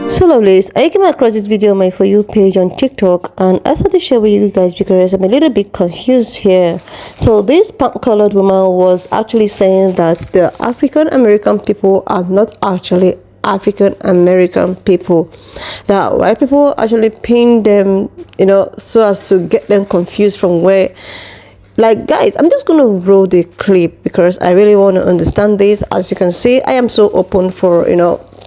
So lovelies, I came across this video on my For You page on TikTok, and I thought to share with you guys because I'm a little bit confused here. So this pink-colored woman was actually saying that the African American people are not actually African American people, that white people actually pin them, so as to get them confused from where. Like, guys, I'm just gonna roll the clip because I really want to understand this. As you can see, I am so open for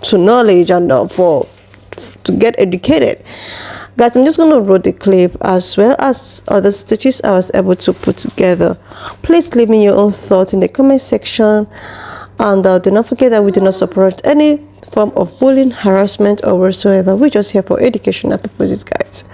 to knowledge and to get educated. Guys, I'm just gonna roll the clip as well as other stitches I was able to put together. Please leave me your own thoughts in the comment section, and do not forget that we do not support any form of bullying, harassment, or whatsoever. We're just here for educational purposes, guys.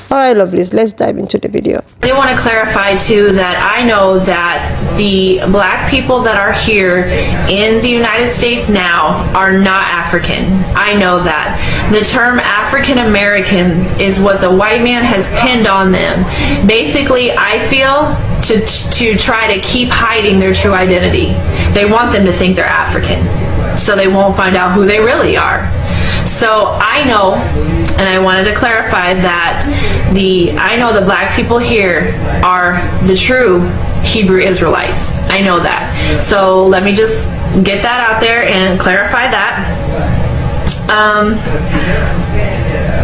All right, lovelies, let's dive into the video. I do want to clarify too that I know that the black people that are here in the United States now are not African. I know that. The term African American is what the white man has pinned on them. Basically, I feel to try to keep hiding their true identity. They want them to think they're African, so they won't find out who they really are. So I know, and I wanted to clarify that I know the black people here are the true Hebrew Israelites. I know that. So let me just get that out there and clarify that.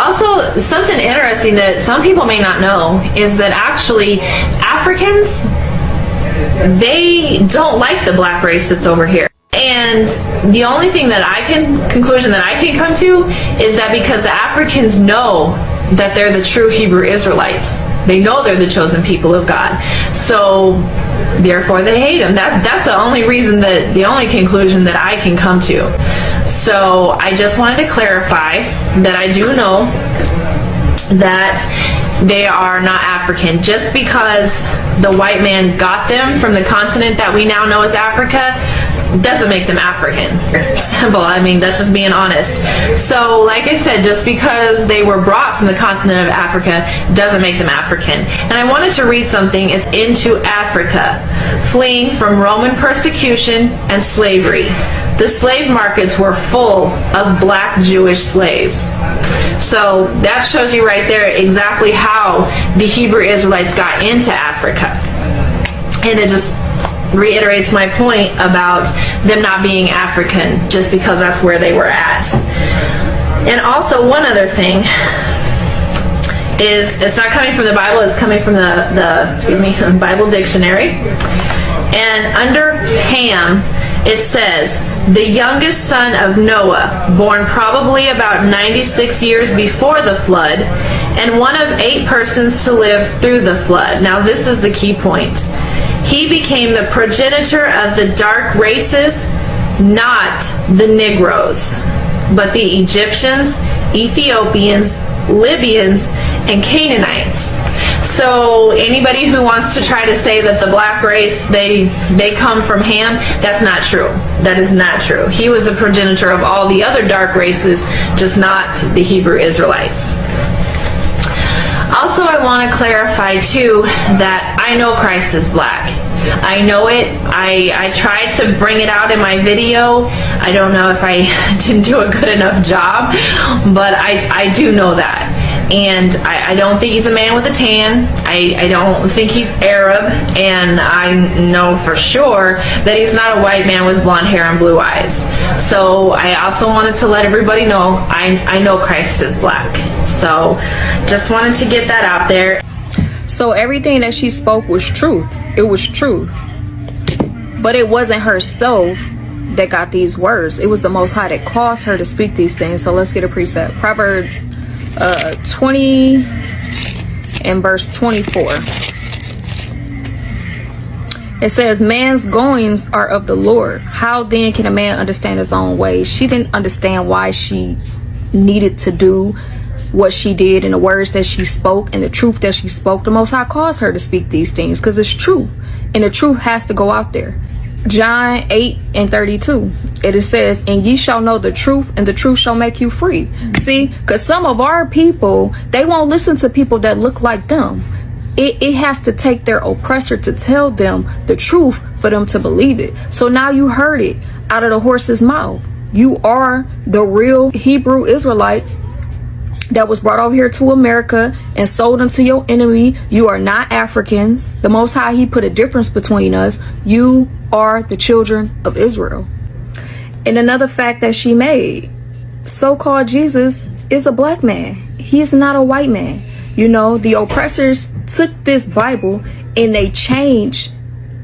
Also, something interesting that some people may not know is that actually Africans, they don't like the black race that's over here. And the only thing that conclusion that I can come to is that because the Africans know that they're the true Hebrew Israelites, they know they're the chosen people of God, so therefore they hate them. That's the only reason, the only conclusion that I can come to. So I just wanted to clarify that I do know that they are not African. Just because the white man got them from the continent that we now know as Africa doesn't make them African. Simple. I mean, that's just being honest. So like I said, just because they were brought from the continent of Africa doesn't make them African. And I wanted to read something. It's into Africa, fleeing from Roman persecution and slavery. The slave markets were full of black Jewish slaves. So that shows you right there exactly how the Hebrew Israelites got into Africa. And it just reiterates my point about them not being African just because that's where they were at. And also one other thing is, it's not coming from the Bible, it's coming from the Bible dictionary. And under Ham, it says, the youngest son of Noah, born probably about 96 years before the flood, and one of 8 persons to live through the flood. Now this is the key point. He became the progenitor of the dark races, not the Negroes, but the Egyptians, Ethiopians, Libyans, and Canaanites. So anybody who wants to try to say that the black race, they come from Ham, that's not true. That is not true. He was a progenitor of all the other dark races, just not the Hebrew Israelites. Also, I want to clarify too that I know Christ is black. I know it. I tried to bring it out in my video. I don't know if I didn't do a good enough job, but I do know that. And I don't think he's a man with a tan. I don't think he's Arab. And I know for sure that he's not a white man with blonde hair and blue eyes. So I also wanted to let everybody know I know Christ is black. So just wanted to get that out there. So everything that she spoke was truth. It was truth. But it wasn't herself that got these words. It was the Most High that caused her to speak these things. So let's get a precept. Proverbs 20 and verse 24. It says, man's goings are of the Lord. How then can a man understand his own ways? She didn't understand why she needed to do what she did and the words that she spoke and the truth that she spoke. The Most High caused her to speak these things because it's truth, and the truth has to go out there. John 8 and 32, it says, and ye shall know the truth, and the truth shall make you free. See, because some of our people, they won't listen to people that look like them. It has to take their oppressor to tell them the truth for them to believe it. So now you heard it out of the horse's mouth. You are the real Hebrew Israelites that was brought over here to America and sold unto your enemy. You are not Africans. The Most High, he put a difference between us. You are the children of Israel. And another fact that she made, so-called Jesus is a black man. He's not a white man. You know, the oppressors took this Bible and they changed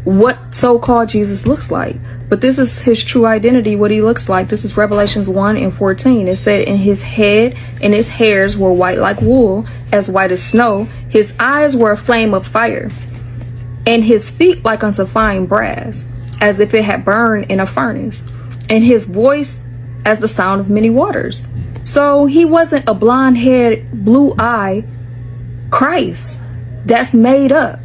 what so-called Jesus looks like. But this is his true identity, what he looks like. This is Revelations 1:14. It said, "And his head and his hairs were white like wool, as white as snow. His eyes were a flame of fire, and his feet like unto fine brass, as if it had burned in a furnace. And his voice as the sound of many waters." So he wasn't a blonde head, blue eye Christ. That's made up.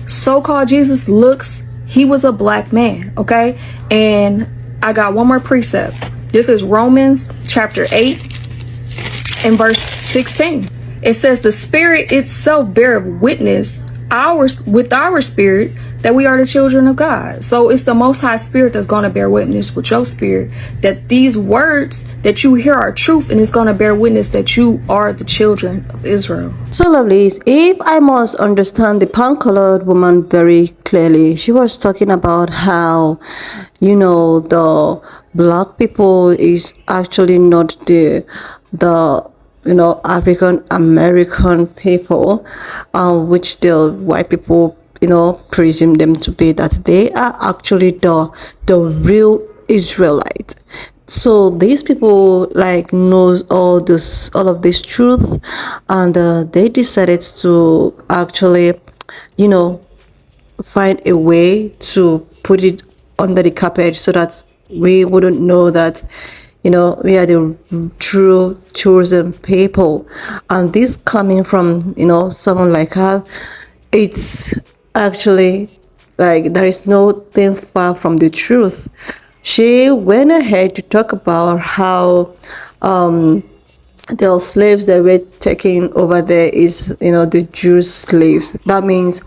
So-called Jesus looks, he was a black man, okay? And I got one more precept. This is Romans chapter 8 and verse 16. It says, "The Spirit itself beareth witness with our spirit that we are the children of God." So it's the Most High Spirit that's going to bear witness with your spirit that these words that you hear are truth, and it's going to bear witness that you are the children of Israel. So lovelies, if I must understand the pan-colored woman very clearly, she was talking about how, you know, the black people is actually not the you know, African American people, which the white people, you know, presume them to be, that they are actually the real Israelite. So these people like knows all of this truth, and they decided to actually, you know, find a way to put it under the carpet so that we wouldn't know that, you know, we are the true chosen people. And this coming from, you know, someone like her, it's actually like there is no thing far from the truth. She went ahead to talk about how the slaves that were taken over there is, you know, the Jews slaves. That means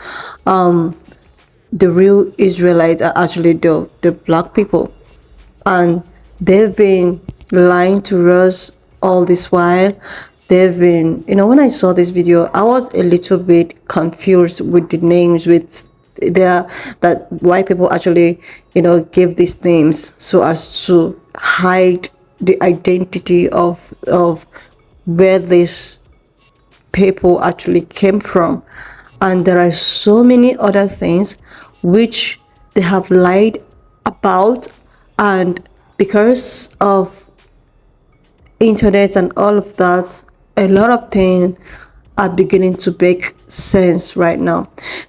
the real Israelites are actually the black people, and they've been lying to us all this while. They've been, you know, when I saw this video, I was a little bit confused with the names, with that white people actually, you know, give these names so as to hide the identity of where these people actually came from. And there are so many other things which they have lied about, and because of internet and all of that, a lot of things are beginning to make sense right now.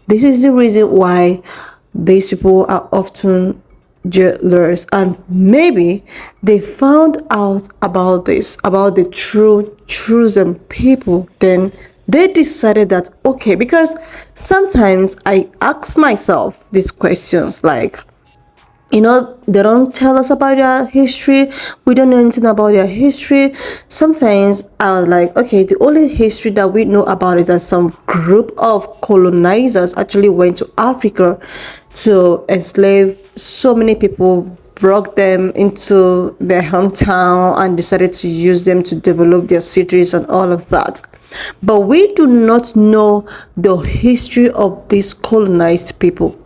This is the reason why these people are often jealous, and maybe they found out about this, about the true chosen people. Then they decided that, okay, because sometimes I ask myself these questions like, you know, they don't tell us about their history. We don't know anything about their history. Sometimes I was like, okay, the only history that we know about is that some group of colonizers actually went to Africa to enslave so many people, brought them into their hometown, and decided to use them to develop their cities and all of that. But we do not know the history of these colonized people.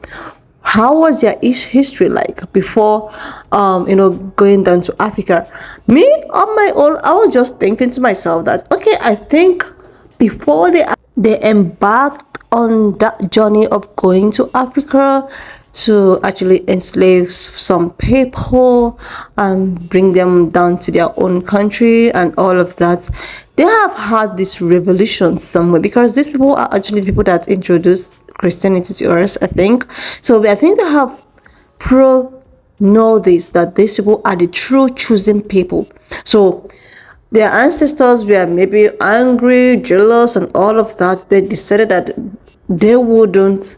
How was their history like before, you know, going down to Africa? Me, on my own, I was just thinking to myself that, okay, I think before they embarked on that journey of going to Africa to actually enslave some people and bring them down to their own country and all of that, they have had this revolution somewhere, because these people are actually the people that introduced Christianity to us, I think. So I think they have know this, that these people are the true chosen people. So their ancestors were maybe angry, jealous, and all of that. They decided that they won't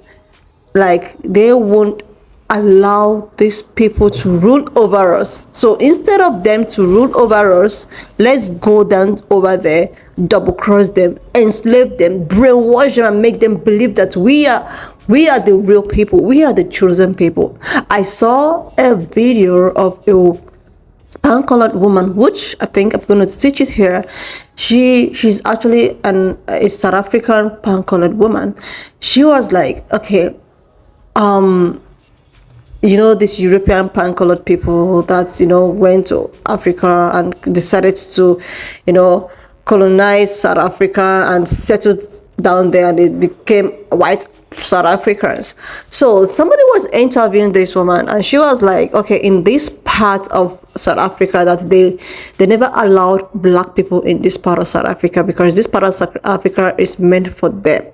allow these people to rule over us. So instead of them to rule over us, let's go down over there, double cross them, enslave them, brainwash them, and make them believe that we are the real people, we are the chosen people. I saw a video of a pan-colored woman, which I think I'm going to teach it here. She's actually a South African pan-colored woman. She was like, okay, you know, these European pan-colored people that, you know, went to Africa and decided to, you know, colonize South Africa and settled down there, and it became white South Africans. So somebody was interviewing this woman, and she was like, okay, in this part of South Africa, that they never allowed black people in this part of South Africa, because this part of South Africa is meant for them.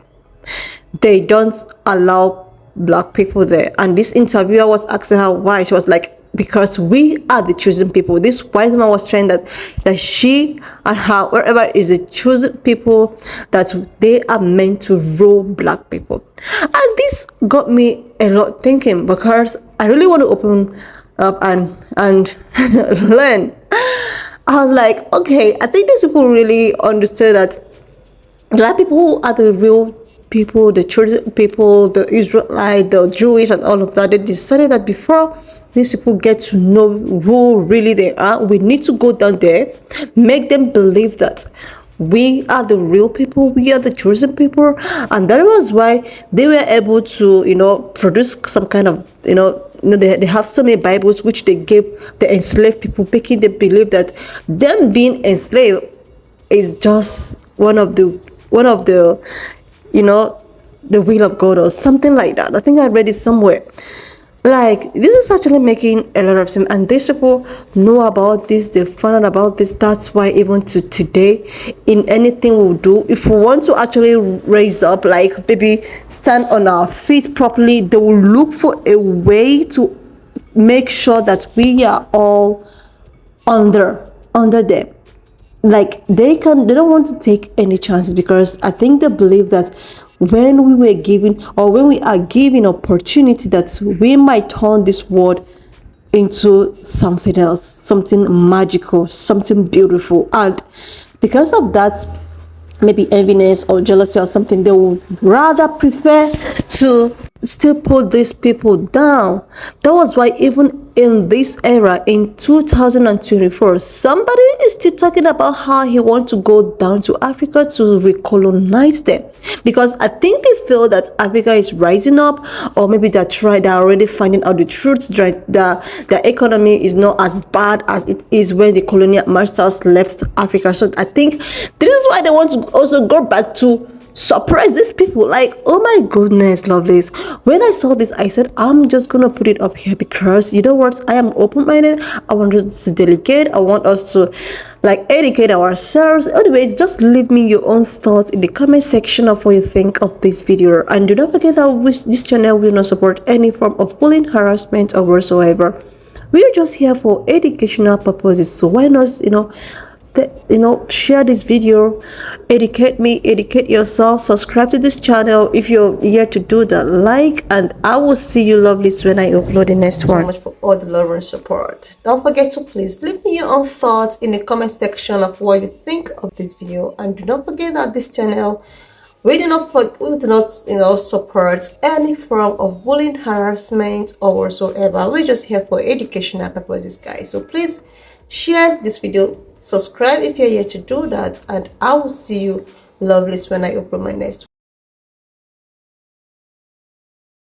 They don't allow black people there. And this interviewer was asking her why. She was like, because we are the chosen people. This white woman was trying that she and her, wherever, is the chosen people, that they are meant to rule black people. And this got me a lot thinking, because I really want to open up and learn. I was like, okay, I think these people really understood that black people are the real people, the chosen people, the Israelite, the Jewish, and all of that. They decided that before these people get to know who really they are, we need to go down there, make them believe that we are the real people, we are the chosen people. And that was why they were able to, you know, produce some kind of, you know, they have so many Bibles which they gave the enslaved people, making them believe that them being enslaved is just one of the you know, the will of God or something like that. I think I read it somewhere. Like, this is actually making a lot of sense, and these people know about this, they found out about this. That's why even to today, in anything we'll do, if we want to actually raise up, like maybe stand on our feet properly, they will look for a way to make sure that we are all under them. Like, they don't want to take any chances, because I think they believe that when we were given, or when we are given opportunity, that we might turn this world into something else, something magical, something beautiful. And because of that, maybe enviness or jealousy or something, they would rather prefer to still put these people down. That was why even in this era, in 2024, somebody is still talking about how he wants to go down to Africa to recolonize them, because I think they feel that Africa is rising up, or maybe they're already finding out the truth, that the economy is not as bad as it is when the colonial masters left Africa. So I think this is why they want to also go back to suppress these people. Like, oh my goodness, lovelies, when I saw this, I said, I'm just gonna put it up here, because you know what, I am open-minded. I want us to delegate, I want us to like educate ourselves. Anyway, just leave me your own thoughts in the comment section of what you think of this video, and do not forget that this channel will not support any form of bullying, harassment, or whatsoever. We are just here for educational purposes, so why not, share this video, educate me, educate yourself, subscribe to this channel if you're here to do that, like, and I will see you lovelies when I upload the next one. So much for all the love and support. Don't forget to please leave me your own thoughts in the comment section of what you think of this video, and do not forget that this channel, we do not support any form of bullying, harassment, or whatsoever. We're just here for educational purposes, guys. So please share this video, subscribe if you're here to do that, and I will see you lovelies when I upload my next one.